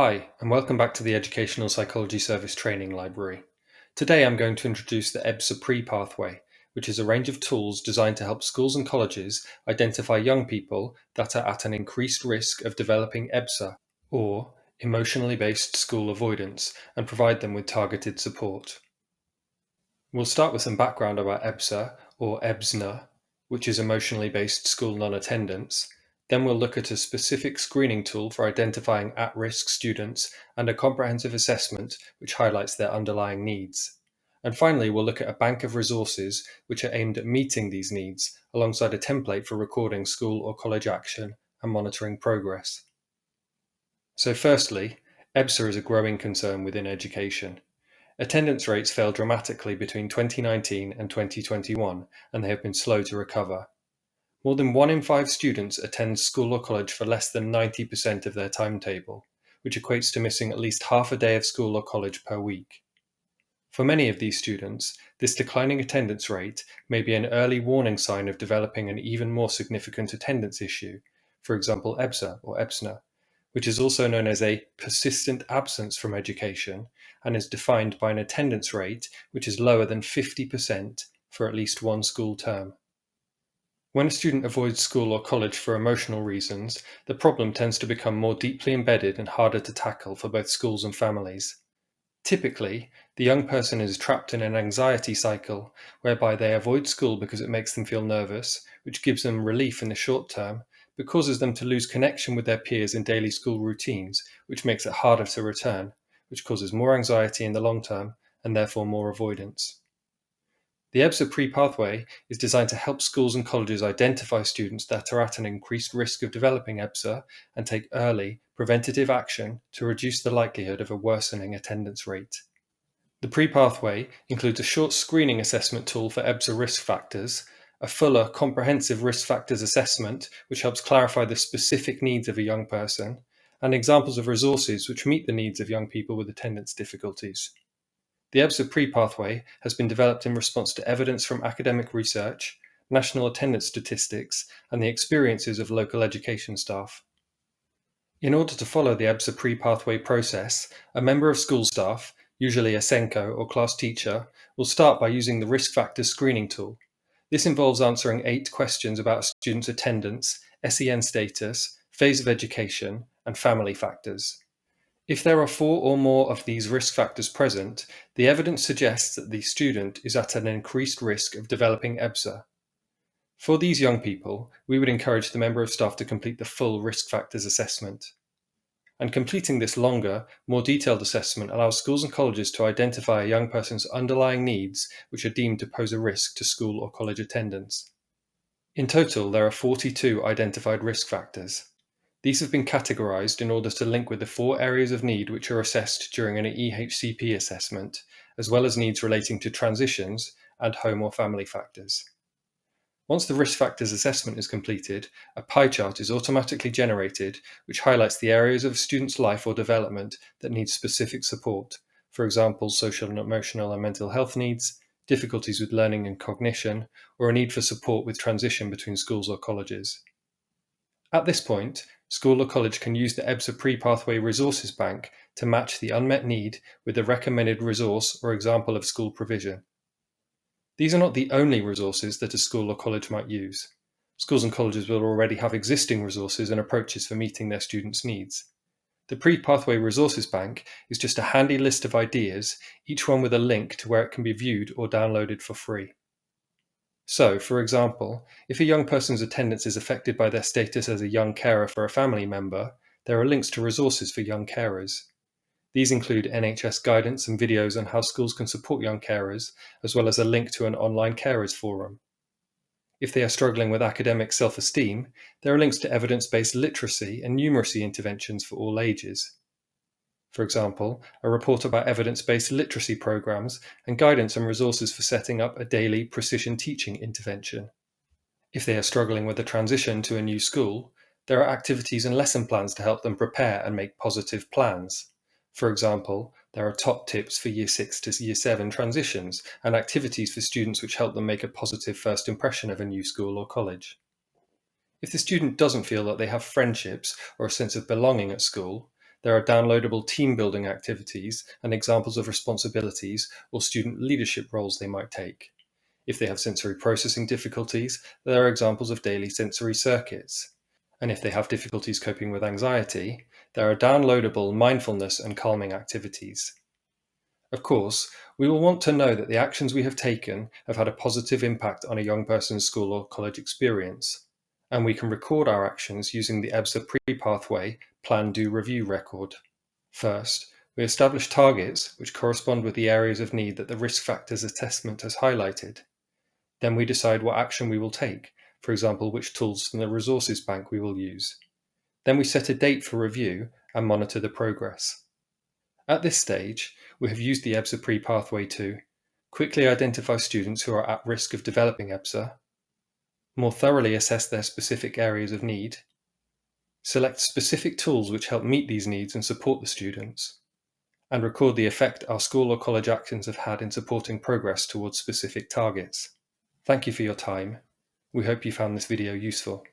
Hi, and welcome back to the Educational Psychology Service Training Library. Today I'm going to introduce the EBSA Pre-pathway, which is a range of tools designed to help schools and colleges identify young people that are at an increased risk of developing EBSA, or emotionally based school avoidance, and provide them with targeted support. We'll start with some background about EBSA, or EBSNA, which is emotionally based school non-attendance. Then we'll look at a specific screening tool for identifying at-risk students and a comprehensive assessment which highlights their underlying needs. And finally, we'll look at a bank of resources which are aimed at meeting these needs, alongside a template for recording school or college action and monitoring progress. So firstly, EBSA is a growing concern within education. Attendance rates fell dramatically between 2019 and 2021, and they have been slow to recover. More than 1 in 5 students attend school or college for less than 90% of their timetable, which equates to missing at least half a day of school or college per week. For many of these students, this declining attendance rate may be an early warning sign of developing an even more significant attendance issue, for example EBSA or EBSNA, which is also known as a persistent absence from education and is defined by an attendance rate which is lower than 50% for at least one school term. When a student avoids school or college for emotional reasons, the problem tends to become more deeply embedded and harder to tackle for both schools and families. Typically, the young person is trapped in an anxiety cycle whereby they avoid school because it makes them feel nervous, which gives them relief in the short term, but causes them to lose connection with their peers in daily school routines, which makes it harder to return, which causes more anxiety in the long term and therefore more avoidance. The EBSA Pre-pathway is designed to help schools and colleges identify students that are at an increased risk of developing EBSA and take early, preventative action to reduce the likelihood of a worsening attendance rate. The Pre-pathway includes a short screening assessment tool for EBSA risk factors, a fuller, comprehensive risk factors assessment which helps clarify the specific needs of a young person, and examples of resources which meet the needs of young people with attendance difficulties. The EBSA Pre-pathway has been developed in response to evidence from academic research, national attendance statistics, and the experiences of local education staff. In order to follow the EBSA Pre-pathway process, a member of school staff, usually a SENCO or class teacher, will start by using the risk factors screening tool. This involves answering 8 questions about a student's attendance, SEN status, phase of education, and family factors. If there are 4 or more of these risk factors present, the evidence suggests that the student is at an increased risk of developing EBSA. For these young people, we would encourage the member of staff to complete the full risk factors assessment. And completing this longer, more detailed assessment allows schools and colleges to identify a young person's underlying needs which are deemed to pose a risk to school or college attendance. In total, there are 42 identified risk factors. These have been categorized in order to link with the 4 areas of need which are assessed during an EHCP assessment, as well as needs relating to transitions and home or family factors. Once the risk factors assessment is completed, a pie chart is automatically generated which highlights the areas of a student's life or development that need specific support, for example, social and emotional and mental health needs, difficulties with learning and cognition, or a need for support with transition between schools or colleges. At this point, school or college can use the EBSA Pre-pathway Resources Bank to match the unmet need with the recommended resource or example of school provision. These are not the only resources that a school or college might use. Schools and colleges will already have existing resources and approaches for meeting their students' needs. The Pre-pathway Resources Bank is just a handy list of ideas, each one with a link to where it can be viewed or downloaded for free. So, for example, if a young person's attendance is affected by their status as a young carer for a family member, there are links to resources for young carers. These include NHS guidance and videos on how schools can support young carers, as well as a link to an online carers forum. If they are struggling with academic self-esteem, there are links to evidence-based literacy and numeracy interventions for all ages. For example, a report about evidence-based literacy programs and guidance and resources for setting up a daily precision teaching intervention. If they are struggling with a transition to a new school, there are activities and lesson plans to help them prepare and make positive plans. For example, there are top tips for Year 6 to Year 7 transitions and activities for students which help them make a positive first impression of a new school or college. If the student doesn't feel that they have friendships or a sense of belonging at school, There are downloadable team-building activities and examples of responsibilities or student leadership roles they might take. If they have sensory processing difficulties, there are examples of daily sensory circuits. And if they have difficulties coping with anxiety, there are downloadable mindfulness and calming activities. Of course, we will want to know that the actions we have taken have had a positive impact on a young person's school or college experience, and we can record our actions using the EBSA Pre-pathway Plan, Do, Review record. First, we establish targets which correspond with the areas of need that the risk factors assessment has highlighted. Then we decide what action we will take, for example, which tools from the resources bank we will use. Then we set a date for review and monitor the progress. At this stage, we have used the EBSA Pre-pathway to quickly identify students who are at risk of developing EBSA, more thoroughly assess their specific areas of need, select specific tools which help meet these needs and support the students, and record the effect our school or college actions have had in supporting progress towards specific targets. Thank you for your time. We hope you found this video useful.